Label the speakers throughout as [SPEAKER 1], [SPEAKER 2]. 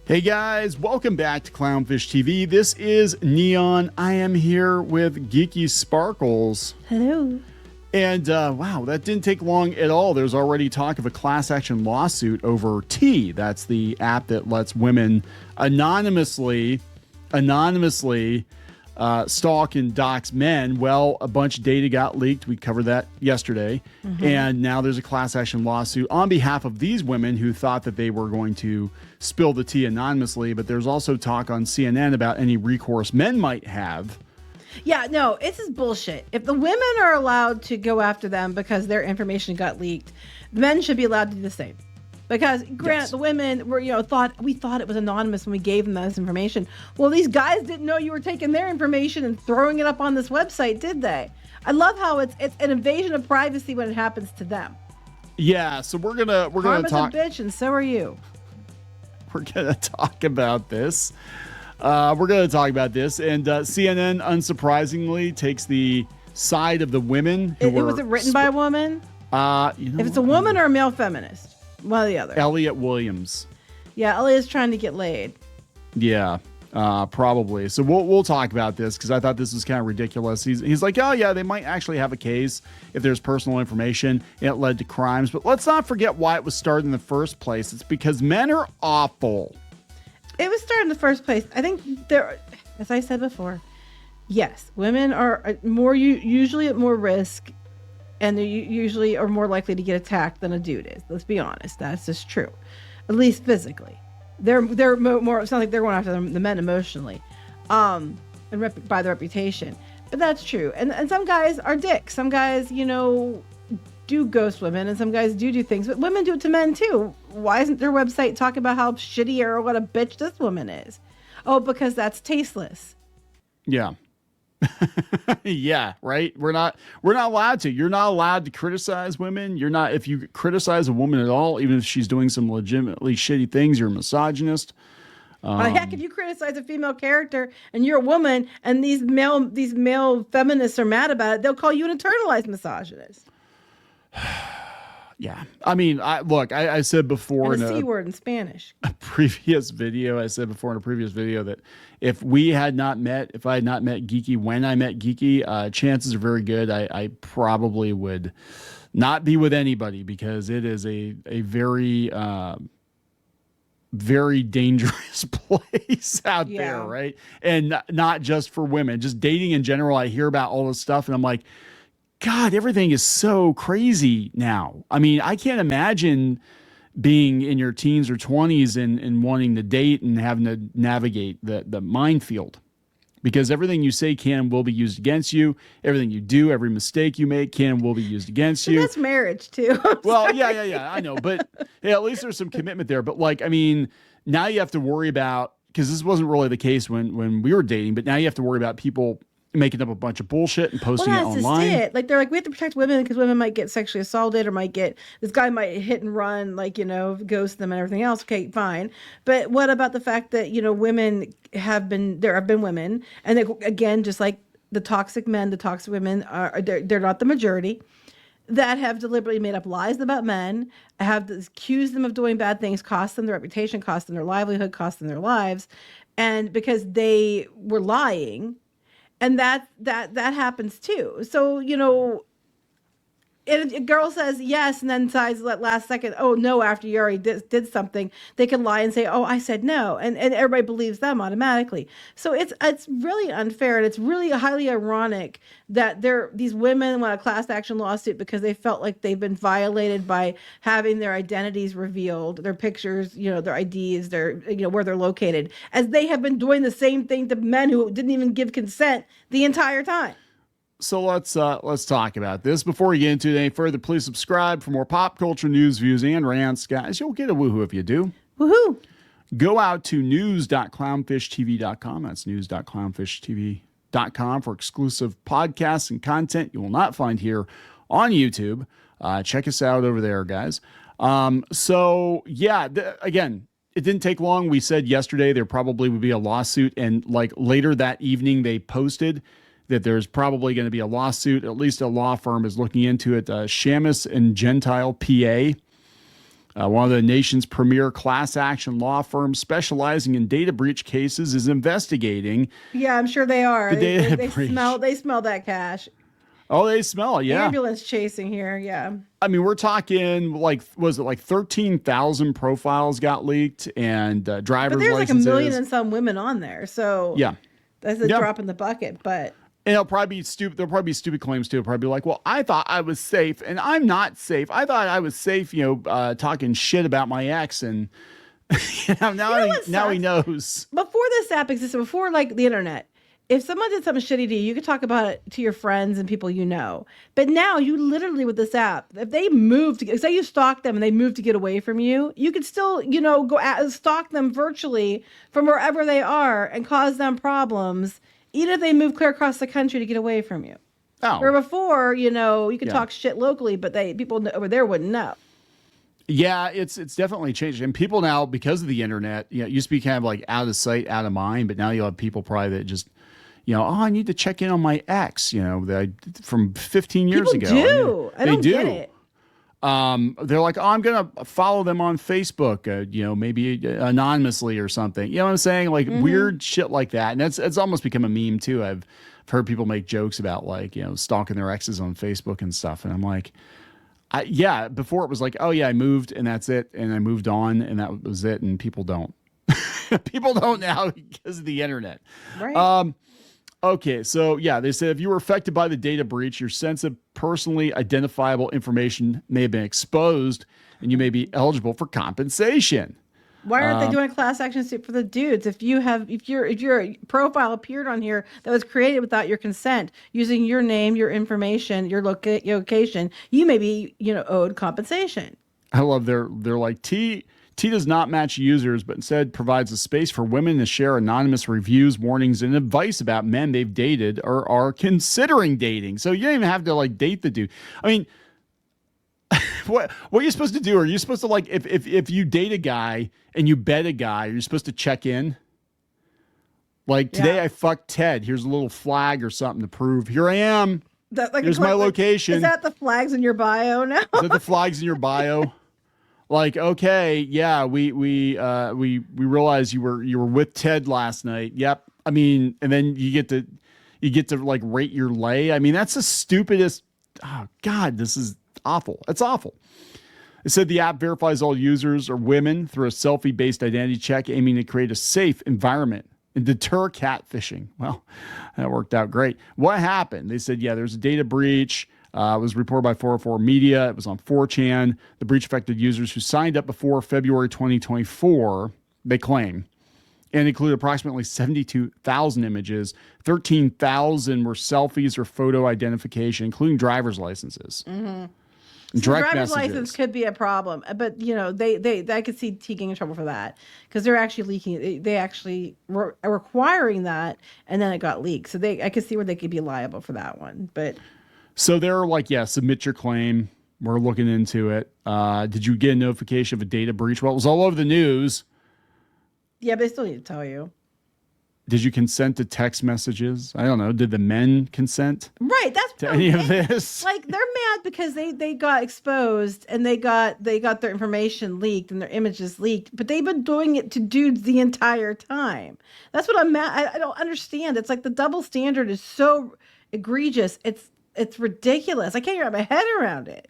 [SPEAKER 1] Hey guys, welcome back to Clownfish TV. This is Kneon. I am here with Geeky Sparkles.
[SPEAKER 2] Hello.
[SPEAKER 1] And wow, that didn't take long at all. There's already talk of a class action lawsuit over T. That's the app that lets women anonymously stalk and dox men. Well, a bunch of data got leaked. We covered that yesterday. And now there's a class action lawsuit on behalf of these women who thought that they were going to spill the tea anonymously. But there's also talk on CNN about any recourse men might have.
[SPEAKER 2] Yeah, no, this is bullshit. If the women are allowed to go after them because their information got leaked, the men should be allowed to do the same. Because granted, the women were, thought it was anonymous when we gave them this information. Well, these guys didn't know you were taking their information and throwing it up on this website, did they? I love how it's an invasion of privacy when it happens to them.
[SPEAKER 1] Yeah, so we're gonna talk.
[SPEAKER 2] Karma's a bitch, and so are you.
[SPEAKER 1] We're gonna talk about this. We're gonna talk about this, and CNN, unsurprisingly, takes the side of the women.
[SPEAKER 2] Was it written by a woman? If it's a woman or a male feminist. One or the other.
[SPEAKER 1] Elliot Williams.
[SPEAKER 2] Yeah, Elliot's trying to get laid.
[SPEAKER 1] Yeah, probably. So we'll talk about this because I thought this was kind of ridiculous. He's like, oh yeah, they might actually have a case if there's personal information and it led to crimes. But let's not forget why it was started in the first place. It's because men are awful.
[SPEAKER 2] It was started in the first place. I think as I said before, yes, women are usually at more risk. And they usually are more likely to get attacked than a dude is. Let's be honest. That's just true. At least physically. They're more, it's not like they're going after the men emotionally. And by their reputation. But that's true. And some guys are dicks. Some guys, do ghost women. And some guys do things. But women do it to men too. Why isn't their website talking about how shitty or what a bitch this woman is? Oh, because that's tasteless.
[SPEAKER 1] Yeah. Yeah, right. We're not allowed to. You're not allowed to criticize women. You're not, if you criticize a woman at all, even if she's doing some legitimately shitty things, you're a misogynist.
[SPEAKER 2] Heck, if you criticize a female character and you're a woman and these male feminists are mad about it, they'll call you an internalized misogynist.
[SPEAKER 1] Yeah. I mean, I said before
[SPEAKER 2] and a C word in Spanish.
[SPEAKER 1] I said before in a previous video that if I had not met Geeky when I met Geeky, chances are very good I probably would not be with anybody because it is a very, very dangerous place out there, right? And not just for women, just dating in general. I hear about all this stuff and I'm like, God, everything is so crazy now. I mean, I can't imagine being in your teens or 20s and wanting to date and having to navigate the minefield because everything you say can and will be used against you. Everything you do, every mistake you make can and will be used against you.
[SPEAKER 2] That's marriage too.
[SPEAKER 1] Well, yeah, I know. But at least there's some commitment there. But now you have to worry about, because this wasn't really the case when we were dating, but now you have to worry about people making up a bunch of bullshit and posting it online.
[SPEAKER 2] Just it. Like they're like, we have to protect women because women might get sexually assaulted or this guy might hit and run, ghost them and everything else. Okay, fine. But what about the fact that, women there have been women, and they, again, just like the toxic men, the toxic women they're not the majority, that have deliberately made up lies about men, have accused them of doing bad things, cost them their reputation, cost them their livelihood, cost them their lives. And because they were lying, and that happens too. So, if a girl says yes and then decides that last second, oh no, after you already did something, they can lie and say, oh, I said no. And everybody believes them automatically. So it's really unfair. And it's really highly ironic that these women want a class action lawsuit because they felt like they've been violated by having their identities revealed, their pictures, their IDs, their, where they're located, as they have been doing the same thing to men who didn't even give consent the entire time.
[SPEAKER 1] So let's talk about this. Before we get into it any further, please subscribe for more pop culture news, views, and rants. Guys, you'll get a woohoo if you do.
[SPEAKER 2] Woohoo!
[SPEAKER 1] Go out to news.clownfishtv.com. That's news.clownfishtv.com for exclusive podcasts and content you will not find here on YouTube. Check us out over there, guys. Again, it didn't take long. We said yesterday there probably would be a lawsuit, and later that evening they posted that there's probably going to be a lawsuit. At least a law firm is looking into it. Shamus and Gentile PA. One of the nation's premier class action law firms specializing in data breach cases is investigating.
[SPEAKER 2] Yeah, I'm sure they are.
[SPEAKER 1] The data
[SPEAKER 2] They
[SPEAKER 1] breach.
[SPEAKER 2] smell that cash.
[SPEAKER 1] Oh, they smell it, yeah.
[SPEAKER 2] Ambulance chasing here, yeah.
[SPEAKER 1] I mean, we're talking was it like 13,000 profiles got leaked and driver's licenses.
[SPEAKER 2] But there's like 1 million and some women on there, so
[SPEAKER 1] yeah,
[SPEAKER 2] that's a drop in the bucket. But
[SPEAKER 1] and it'll probably be stupid. There'll probably be stupid claims too. It'll probably be like, well, I thought I was safe, and I'm not safe. I thought I was safe, talking shit about my ex, and now he knows.
[SPEAKER 2] Before this app existed, before like the internet, if someone did something shitty to you, you could talk about it to your friends and people you know. But now you literally with this app, if they move to, say you stalk them and they move to get away from you, you could still, stalk them virtually from wherever they are and cause them problems, even if they move clear across the country to get away from you.
[SPEAKER 1] Oh.
[SPEAKER 2] Where before, you could talk shit locally, but people over there wouldn't know.
[SPEAKER 1] Yeah, it's definitely changed. And people now, because of the internet, it used to be kind of like out of sight, out of mind, but now you'll have people probably that just, I need to check in on my ex, from 15 years ago.
[SPEAKER 2] I don't get it.
[SPEAKER 1] They're like, I'm going to follow them on Facebook, maybe anonymously or something. You know what I'm saying? Like weird shit like that. And it's almost become a meme too. I've heard people make jokes about like, stalking their exes on Facebook and stuff. And I'm like, before it was like, oh yeah, I moved and that's it. And I moved on and that was it. And people don't. People don't now because of the internet.
[SPEAKER 2] Right.
[SPEAKER 1] Okay, so they said if you were affected by the data breach, your sensitive, personally identifiable information may have been exposed, and you may be eligible for compensation.
[SPEAKER 2] Why aren't they doing a class action suit for the dudes? If your profile appeared on here that was created without your consent, using your name, your information, your location, you may be owed compensation.
[SPEAKER 1] I love they're like T does not match users, but instead provides a space for women to share anonymous reviews, warnings, and advice about men they've dated or are considering dating. So you don't even have to like date the dude. I mean, what are you supposed to do? Are you supposed to like if you date a guy and you bet a guy, are you supposed to check in? Like today I fucked Ted. Here's a little flag or something to prove. Here I am. Here's my location.
[SPEAKER 2] Is that the flags in your bio now?
[SPEAKER 1] Is that the flags in your bio? Like, okay, yeah, we realized you were with Ted last night. Yep. I mean, and then you get to like rate your lay. I mean, that's the stupidest. Oh God, this is awful. It's awful. It said the app verifies all users are women through a selfie-based identity check, aiming to create a safe environment and deter catfishing. Well, that worked out great. What happened? They said, there's a data breach. It was reported by 404 Media. It was on 4chan. The breach affected users who signed up before February 2024, they claim, and included approximately 72,000 images. 13,000 were selfies or photo identification, including driver's licenses.
[SPEAKER 2] Mm-hmm.
[SPEAKER 1] Direct
[SPEAKER 2] driver's
[SPEAKER 1] messages.
[SPEAKER 2] license could be a problem, but I could see T getting in trouble for that because they're actually leaking. They actually were requiring that, and then it got leaked. So I could see where they could be liable for that one, but.
[SPEAKER 1] So they're like, submit your claim. We're looking into it. Did you get a notification of a data breach? Well, it was all over the news.
[SPEAKER 2] Yeah, but they still need to tell you.
[SPEAKER 1] Did you consent to text messages? I don't know. Did the men consent?
[SPEAKER 2] Right. That's
[SPEAKER 1] to any of this.
[SPEAKER 2] Like they're mad because they got exposed and they got their information leaked and their images leaked, but they've been doing it to dudes the entire time. That's what I'm mad. I don't understand. It's like the double standard is so egregious. It's ridiculous. I can't wrap my head around it.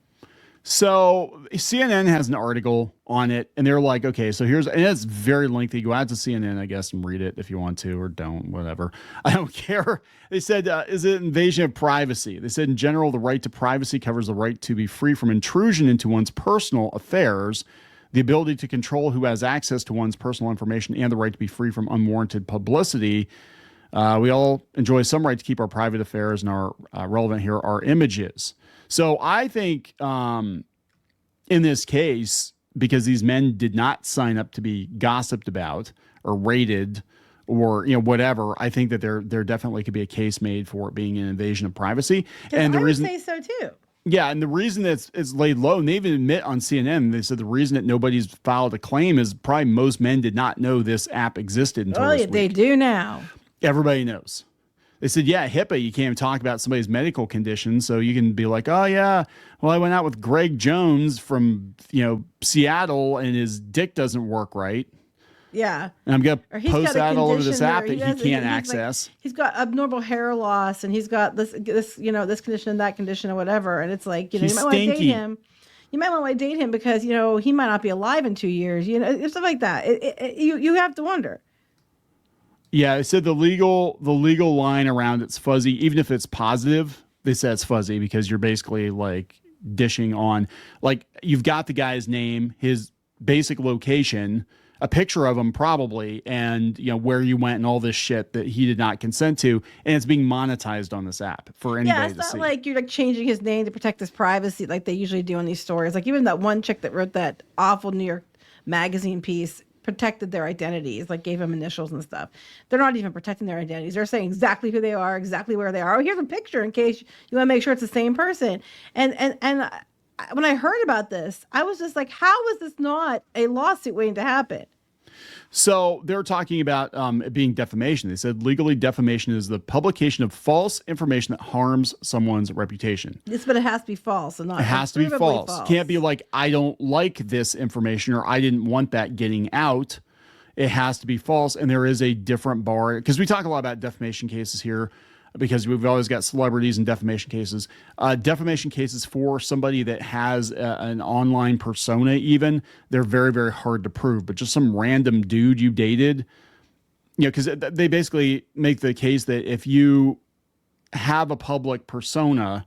[SPEAKER 1] So CNN has an article on it, and they're like, okay, so and it's very lengthy. Go out to CNN, I guess, and read it if you want to, or don't, whatever. I don't care. They said, is it invasion of privacy? They said, in general, the right to privacy covers the right to be free from intrusion into one's personal affairs, the ability to control who has access to one's personal information, and the right to be free from unwarranted publicity. We all enjoy some right to keep our private affairs, and our relevant here are images. So I think in this case, because these men did not sign up to be gossiped about or rated or whatever, I think that there definitely could be a case made for it being an invasion of privacy. And
[SPEAKER 2] I would say so too.
[SPEAKER 1] Yeah, and the reason that it's laid low, and they even admit on CNN, they said the reason that nobody's filed a claim is probably most men did not know this app existed until this week.
[SPEAKER 2] They do now.
[SPEAKER 1] Everybody knows. They said, yeah, HIPAA, you can't even talk about somebody's medical condition. So you can be like, oh, yeah, well, I went out with Greg Jones from, Seattle and his dick doesn't work right.
[SPEAKER 2] Yeah.
[SPEAKER 1] And I'm going to post that all over this app that he can't access.
[SPEAKER 2] Like, he's got abnormal hair loss and he's got this this condition and that condition or whatever. And it's like, you might want to date him. You might want to date him because, he might not be alive in 2 years, stuff like that. You have to wonder.
[SPEAKER 1] Yeah, it said the legal line around it's fuzzy. Even if it's positive, they said it's fuzzy because you're basically like dishing on, like you've got the guy's name, his basic location, a picture of him probably, and where you went and all this shit that he did not consent to, and it's being monetized on this app for anybody to see. Yeah, it's not
[SPEAKER 2] like you're like changing his name to protect his privacy like they usually do in these stories. Like even that one chick that wrote that awful New York Magazine piece protected their identities, like gave them initials and stuff. They're not even protecting their identities. They're saying exactly who they are, exactly where they are. Oh, here's a picture in case you want to make sure it's the same person. And when I heard about this, I was just like, how is this not a lawsuit waiting to happen?
[SPEAKER 1] So they're talking about it being defamation. They said legally defamation is the publication of false information that harms someone's reputation.
[SPEAKER 2] Yes, but it has to be false. And not
[SPEAKER 1] it has to be false. Can't be like, I don't like this information or I didn't want that getting out. It has to be false. And there is a different bar because we talk a lot about defamation cases here because we've always got celebrities and defamation cases. Defamation cases for somebody that has an online persona even, they're very, very hard to prove. But just some random dude you dated, because they basically make the case that if you have a public persona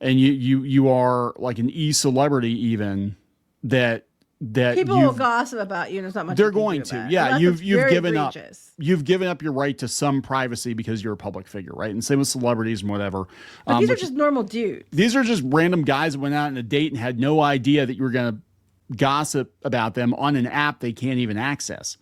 [SPEAKER 1] and you are like an e-celebrity even, that
[SPEAKER 2] people will gossip about you and there's not much
[SPEAKER 1] they're going to. Yeah, you've given
[SPEAKER 2] egregious.
[SPEAKER 1] up. You've given up your right to some privacy because you're a public figure, right? And same with celebrities and whatever.
[SPEAKER 2] But these are just normal dudes.
[SPEAKER 1] These are just random guys that went out on a date and had no idea that you were going to gossip about them on an app they can't even access.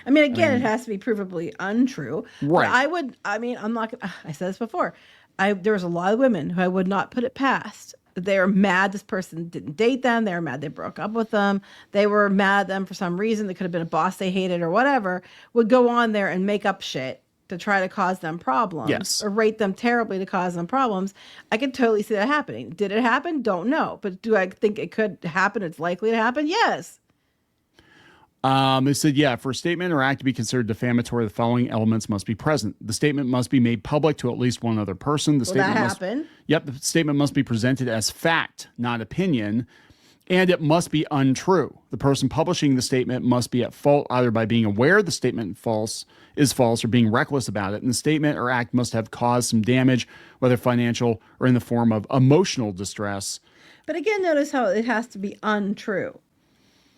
[SPEAKER 2] I mean, again, it has to be provably untrue.
[SPEAKER 1] Right.
[SPEAKER 2] But I'm not gonna, I said this before. There was a lot of women who I would not put it past. They were mad this person didn't date them. They were mad they broke up with them. They were mad at them for some reason. They could have been a boss they hated or whatever. Would go on there and make up shit to try to cause them problems.
[SPEAKER 1] Yes.
[SPEAKER 2] Or rate them terribly to cause them problems. I could totally see that happening. Did it happen? Don't know. But do I think it could happen? It's likely to happen? Yes.
[SPEAKER 1] They said, yeah, for a statement or act to be considered defamatory, the following elements must be present. The statement must be made public to at least one other person. The statement
[SPEAKER 2] that happen?
[SPEAKER 1] Yep. The statement must be presented as fact, not opinion. And it must be untrue. The person publishing the statement must be at fault either by being aware the statement is false or being reckless about it. And the statement or act must have caused some damage, whether financial or in the form of emotional distress.
[SPEAKER 2] But again, notice how it has to be untrue.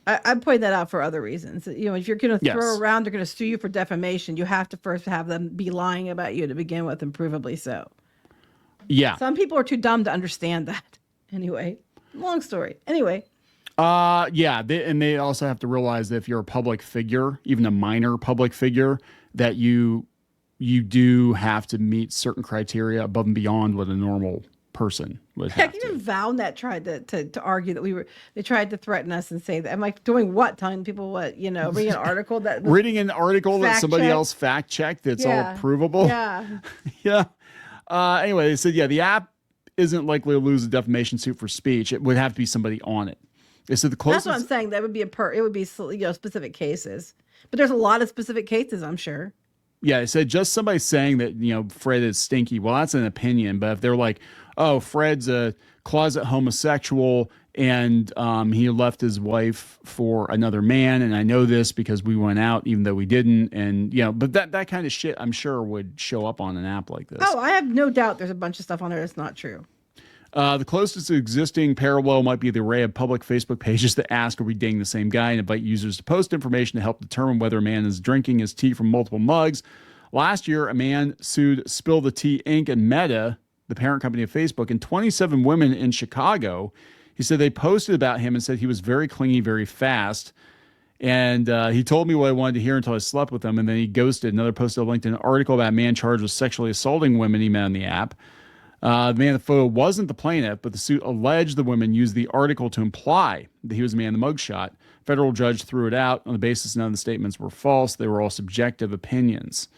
[SPEAKER 2] I point that out for other reasons. If you're going to throw around, they're going to sue you for defamation. You have to first have them be lying about you to begin with, and provably so.
[SPEAKER 1] Yeah.
[SPEAKER 2] Some people are too dumb to understand that. Anyway, long story. Anyway.
[SPEAKER 1] Yeah. They also have to realize that if you're a public figure, even a minor public figure, that you do have to meet certain criteria above and beyond what a normal person would have.
[SPEAKER 2] Heck, even Valnet tried to argue that they tried to threaten us and say that. I'm like, doing what? Telling people what? Reading an article
[SPEAKER 1] that somebody else fact checked that's all provable.
[SPEAKER 2] Yeah.
[SPEAKER 1] Yeah. Anyway, they said, yeah, the app isn't likely to lose a defamation suit for speech. It would have to be somebody on it. They said the closest.
[SPEAKER 2] That's what I'm saying. That would be it would be specific cases, but there's a lot of specific cases, I'm sure.
[SPEAKER 1] Yeah, they said just somebody saying that Fred is stinky. Well, that's an opinion, but if they're like, oh, Fred's a closet homosexual and he left his wife for another man, and I know this because we went out even though we didn't, and but that kind of shit I'm sure would show up on an app like this.
[SPEAKER 2] Oh, I have no doubt there's a bunch of stuff on there that's not true.
[SPEAKER 1] The closest existing parallel might be the array of public Facebook pages that ask, are we dating the same guy, and invite users to post information to help determine whether a man is drinking his tea from multiple mugs. Last year, a man sued Spill the Tea Inc. and Meta, the parent company of Facebook, and 27 women in Chicago. He said they posted about him and said he was very clingy, very fast. And he told me what I wanted to hear until I slept with him, and then he ghosted. Another posted a link to an article about a man charged with sexually assaulting women he met on the app. The man in the photo wasn't the plaintiff, but the suit alleged the women used the article to imply that he was the man in the mugshot. Federal judge threw it out on the basis none of the statements were false. They were all subjective opinions.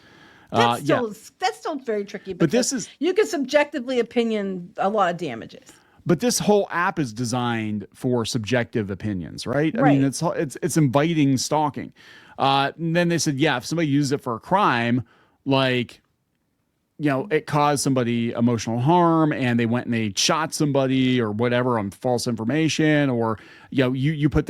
[SPEAKER 2] That's still very tricky.
[SPEAKER 1] But this is,
[SPEAKER 2] you can subjectively opinion a lot of damages.
[SPEAKER 1] but this whole app is designed for subjective opinions, right? I
[SPEAKER 2] Right.
[SPEAKER 1] mean, it's inviting stalking. And then they said, yeah, if somebody uses it for a crime, like, you know, it caused somebody emotional harm and they went and they shot somebody or whatever on false information, or, you know, you put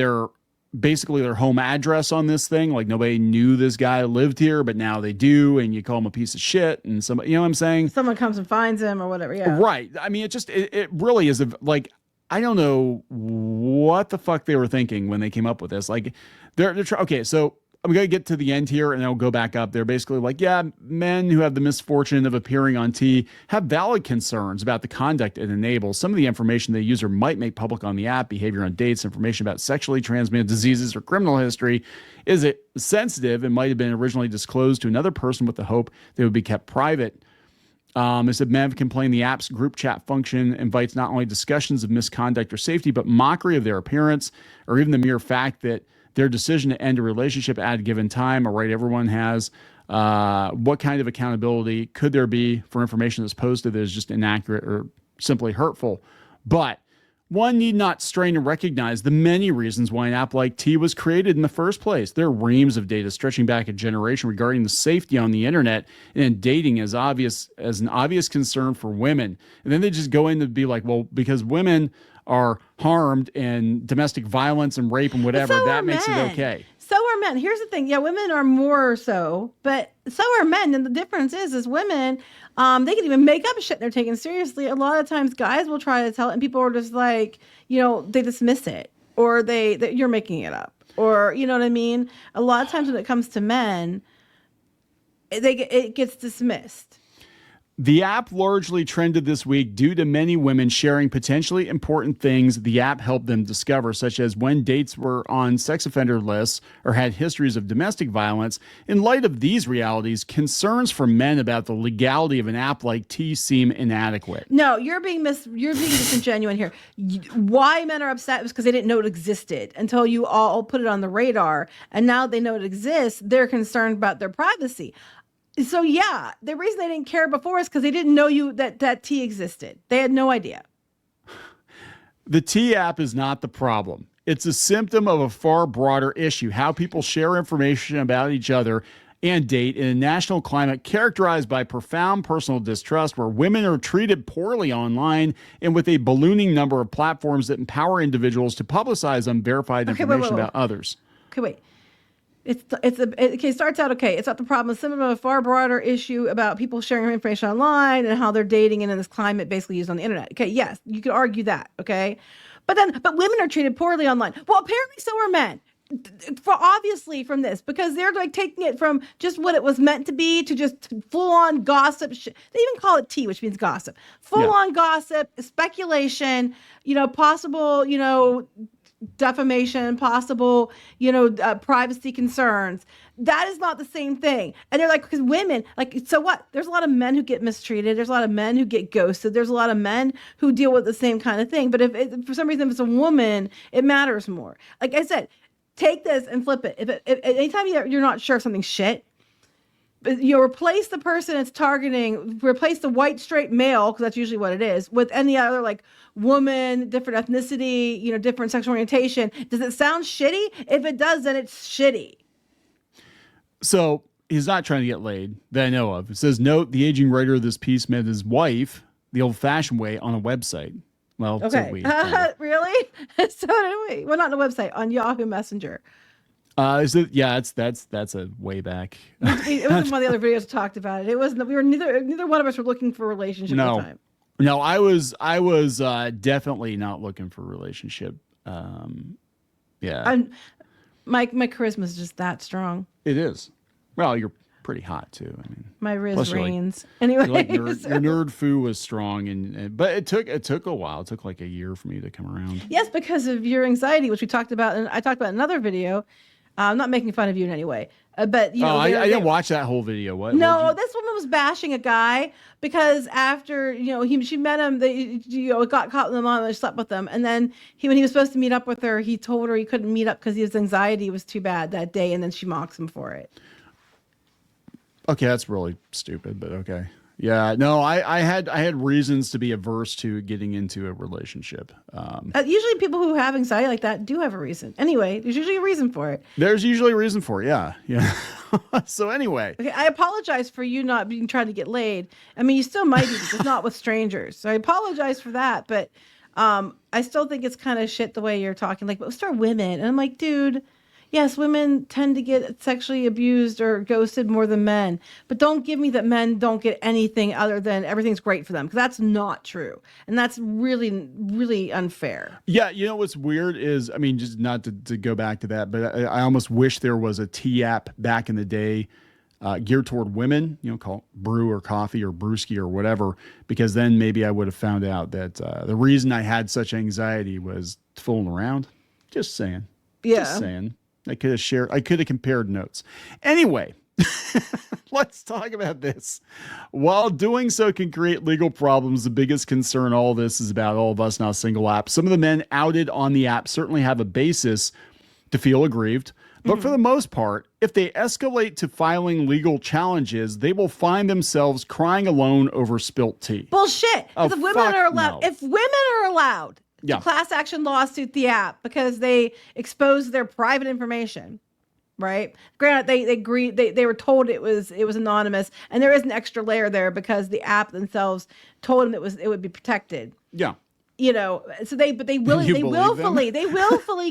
[SPEAKER 1] basically their home address on this thing. Like nobody knew this guy lived here, but now they do. And you call him a piece of shit. And somebody, you know what I'm saying?
[SPEAKER 2] Someone comes and finds him or whatever. Yeah.
[SPEAKER 1] Right. I mean, it really is like, I don't know what the fuck they were thinking when they came up with this. Like okay. So I'm going to get to the end here and I'll go back up. They're basically like, yeah, men who have the misfortune of appearing on T have valid concerns about the conduct it enables. Some of the information the user might make public on the app, behavior on dates, information about sexually transmitted diseases or criminal history, is it sensitive and might have been originally disclosed to another person with the hope they would be kept private. They said men have complained the app's group chat function invites not only discussions of misconduct or safety, but mockery of their appearance, or even the mere fact that their decision to end a relationship at a given time, a right everyone has. What kind of accountability could there be for information that's posted that is just inaccurate or simply hurtful? But one need not strain to recognize the many reasons why an app like T was created in the first place. There are reams of data stretching back a generation regarding the safety on the internet and dating as an obvious concern for women. And then they just go in to be like, well, because women are harmed in domestic violence and rape and whatever,
[SPEAKER 2] so
[SPEAKER 1] that makes
[SPEAKER 2] men.
[SPEAKER 1] it okay.
[SPEAKER 2] So are men. Here's the thing. Yeah, women are more so, but so are men. And the difference is women, they can even make up shit they're taken seriously. A lot of times guys will try to tell it and people are just like, you know, they dismiss it or you're making it up or, you know what I mean? A lot of times when it comes to men, it gets dismissed.
[SPEAKER 1] The app largely trended this week due to many women sharing potentially important things the app helped them discover, such as when dates were on sex offender lists or had histories of domestic violence. In light of these realities, concerns from men about the legality of an app like T seem inadequate.
[SPEAKER 2] No, you're being disingenuous here. Why men are upset is because they didn't know it existed until you all put it on the radar, and now they know it exists. They're concerned about their privacy. So yeah, the reason they didn't care before is because they didn't know that T existed. They had no idea.
[SPEAKER 1] The T app is not the problem. It's a symptom of a far broader issue, how people share information about each other and date in a national climate characterized by profound personal distrust, where women are treated poorly online and with a ballooning number of platforms that empower individuals to publicize unverified information about others.
[SPEAKER 2] Okay, wait. It starts out okay. It's not the problem. It's some of a far broader issue about people sharing information online and how they're dating and in this climate basically used on the internet. Okay, yes, you could argue that. Okay, but women are treated poorly online. Well, apparently so are men. Obviously from this, because they're like taking it from just what it was meant to be to just full on gossip. They even call it tea, which means gossip. Full on gossip, speculation. Possible. Defamation, possible, privacy concerns. That is not the same thing. And they're like, because women, like, so what? There's a lot of men who get mistreated. There's a lot of men who get ghosted. There's a lot of men who deal with the same kind of thing. But if for some reason, if it's a woman, it matters more. Like I said, take this and flip it. If anytime you're not sure if something's shit, replace the person it's targeting, replace the white straight male, because that's usually what it is, with any other like woman, different ethnicity, different sexual orientation. Does it sound shitty? If it does, then it's shitty.
[SPEAKER 1] So he's not trying to get laid that I know of. It says, note, the aging writer of this piece met his wife the old-fashioned way on a website. Well,
[SPEAKER 2] okay.
[SPEAKER 1] So we,
[SPEAKER 2] really? So do we. Well, not on a website, on Yahoo Messenger.
[SPEAKER 1] That's a way back.
[SPEAKER 2] It wasn't one of the other videos talked about it. It wasn't. We were neither one of us were looking for a relationship at the time.
[SPEAKER 1] No, I was definitely not looking for a relationship. Yeah.
[SPEAKER 2] My charisma is just that strong.
[SPEAKER 1] It is. Well, you're pretty hot too. I mean,
[SPEAKER 2] my Riz reigns. Anyway,
[SPEAKER 1] your nerd foo was strong, but it took a while. It took like a year for me to come around.
[SPEAKER 2] Yes, because of your anxiety, which we talked about, and I talked about in another video. I'm not making fun of you in any way, but
[SPEAKER 1] I didn't watch that whole video. What?
[SPEAKER 2] No, this woman was bashing a guy because after she met him, they got caught in the mom and slept with him, and then when he was supposed to meet up with her, he told her he couldn't meet up because his anxiety was too bad that day, and then she mocks him for it.
[SPEAKER 1] Okay, that's really stupid, but okay. Yeah, no, I had reasons to be averse to getting into a relationship.
[SPEAKER 2] Usually people who have anxiety like that do have a reason. Anyway, there's usually a reason for it.
[SPEAKER 1] There's usually a reason for it. Yeah. Yeah. So anyway.
[SPEAKER 2] Okay, I apologize for you not being trying to get laid. I mean, you still might be, just not with strangers. So I apologize for that. But I still think it's kind of shit the way you're talking. Like, but let's start women. And I'm like, dude, yes, women tend to get sexually abused or ghosted more than men. But don't give me that men don't get anything other than everything's great for them. Because that's not true. And that's really, really unfair.
[SPEAKER 1] Yeah, you know what's weird is, I mean, just not to go back to that, but I almost wish there was a tea app back in the day geared toward women, you know, called Brew or Coffee or Brewski or whatever, because then maybe I would have found out that the reason I had such anxiety was fooling around. Just saying.
[SPEAKER 2] Yeah.
[SPEAKER 1] Just saying. I could have compared notes. Anyway, let's talk about this. While doing so can create legal problems, the biggest concern all this is about all of us now single app. Some of the men outed on the app certainly have a basis to feel aggrieved. But for the most part, if they escalate to filing legal challenges, they will find themselves crying alone over spilt tea.
[SPEAKER 2] Bullshit.
[SPEAKER 1] Oh,
[SPEAKER 2] If women are allowed,
[SPEAKER 1] no.
[SPEAKER 2] if women are allowed to class action lawsuit the app because they exposed their private information, right? Granted, they agreed, they were told it was anonymous, and there is an extra layer there because the app themselves told them it would be protected.
[SPEAKER 1] Yeah.
[SPEAKER 2] You know, so they willfully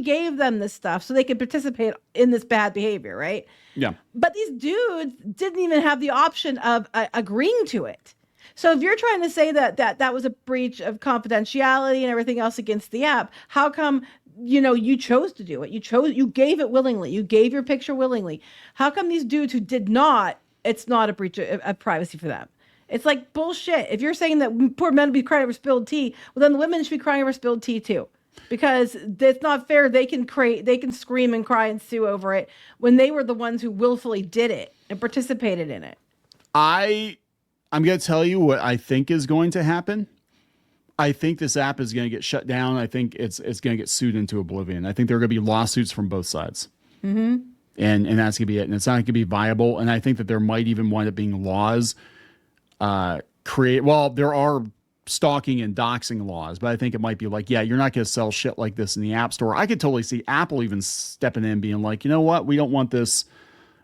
[SPEAKER 2] gave them this stuff so they could participate in this bad behavior, right?
[SPEAKER 1] Yeah.
[SPEAKER 2] But these dudes didn't even have the option of agreeing to it. So if you're trying to say that was a breach of confidentiality and everything else against the app, how come, you know, you chose to do it? You gave it willingly. You gave your picture willingly. How come these dudes who did not, it's not a breach of privacy for them? It's like bullshit. If you're saying that poor men would be crying over spilled tea, well, then the women should be crying over spilled tea too, because it's not fair. They can scream and cry and sue over it when they were the ones who willfully did it and participated in it.
[SPEAKER 1] I'm going to tell you what I think is going to happen. I think this app is going to get shut down. I think it's going to get sued into oblivion. I think there are going to be lawsuits from both sides. Mm-hmm. And that's going to be it. And it's not going to be viable. And I think that there might even wind up being laws there are stalking and doxing laws, but I think it might be like, yeah, you're not going to sell shit like this in the app store. I could totally see Apple even stepping in being like, you know what? We don't want this.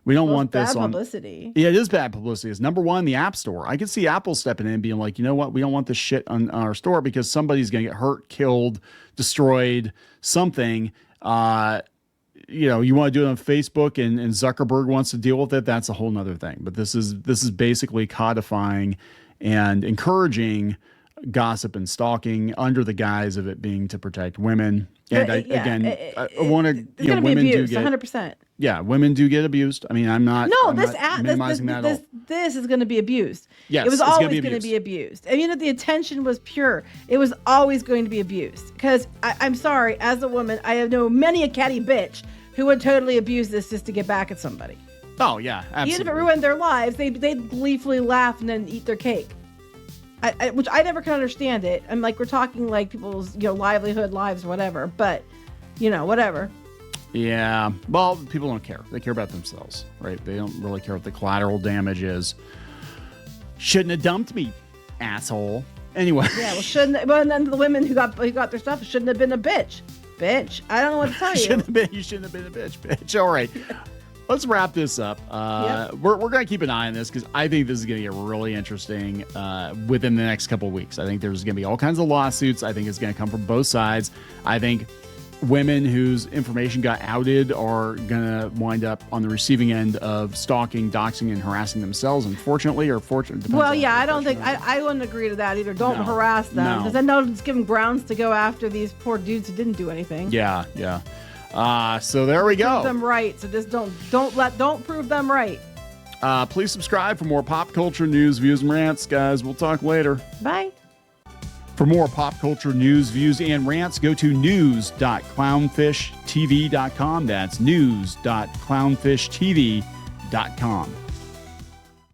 [SPEAKER 1] We don't want this on
[SPEAKER 2] publicity.
[SPEAKER 1] Yeah, it is bad publicity. It's number one in the app store. I could see Apple stepping in and being like, you know what? We don't want this shit on our store because somebody's going to get hurt, killed, destroyed, something. You know, you want to do it on Facebook and Zuckerberg wants to deal with it. That's a whole nother thing. But this is basically codifying and encouraging gossip and stalking under the guise of it being to protect women. And I want to, women do get
[SPEAKER 2] 100%.
[SPEAKER 1] Yeah, women do get abused. I mean, I'm not minimizing that at all.
[SPEAKER 2] This is going to be abused.
[SPEAKER 1] Yes,
[SPEAKER 2] it was always going to be abused. I mean, if the intention was pure, it was always going to be abused. Because I'm sorry, as a woman, I know many a catty bitch who would totally abuse this just to get back at somebody.
[SPEAKER 1] Oh yeah, absolutely.
[SPEAKER 2] Even if it ruined their lives, they'd gleefully laugh and then eat their cake. Which I never can understand it. I'm like, we're talking like people's, livelihood, lives, whatever. But, whatever.
[SPEAKER 1] Yeah. Well, people don't care. They care about themselves, right? They don't really care what the collateral damage is. Shouldn't have dumped me, asshole. Anyway.
[SPEAKER 2] Yeah. Well, and then the women who got their stuff shouldn't have been a bitch. Bitch. I don't know what to tell you.
[SPEAKER 1] You shouldn't have been a bitch. All right. Let's wrap this up.
[SPEAKER 2] Yep.
[SPEAKER 1] We're going to keep an eye on this because I think this is going to get really interesting within the next couple of weeks. I think there's going to be all kinds of lawsuits. I think it's going to come from both sides. I think women whose information got outed are going to wind up on the receiving end of stalking, doxing, and harassing themselves, unfortunately or fortunately.
[SPEAKER 2] Well, yeah, I don't think I wouldn't agree to that either. Don't harass them because then they'll just give them grounds to go after these poor dudes who didn't do anything.
[SPEAKER 1] Yeah. So there we go.
[SPEAKER 2] Prove them right. So just don't prove them right.
[SPEAKER 1] Please subscribe for more pop culture news, views, and rants, guys. We'll talk later.
[SPEAKER 2] Bye.
[SPEAKER 1] For more pop culture news, views, and rants, go to news.clownfishtv.com. That's news.clownfishtv.com.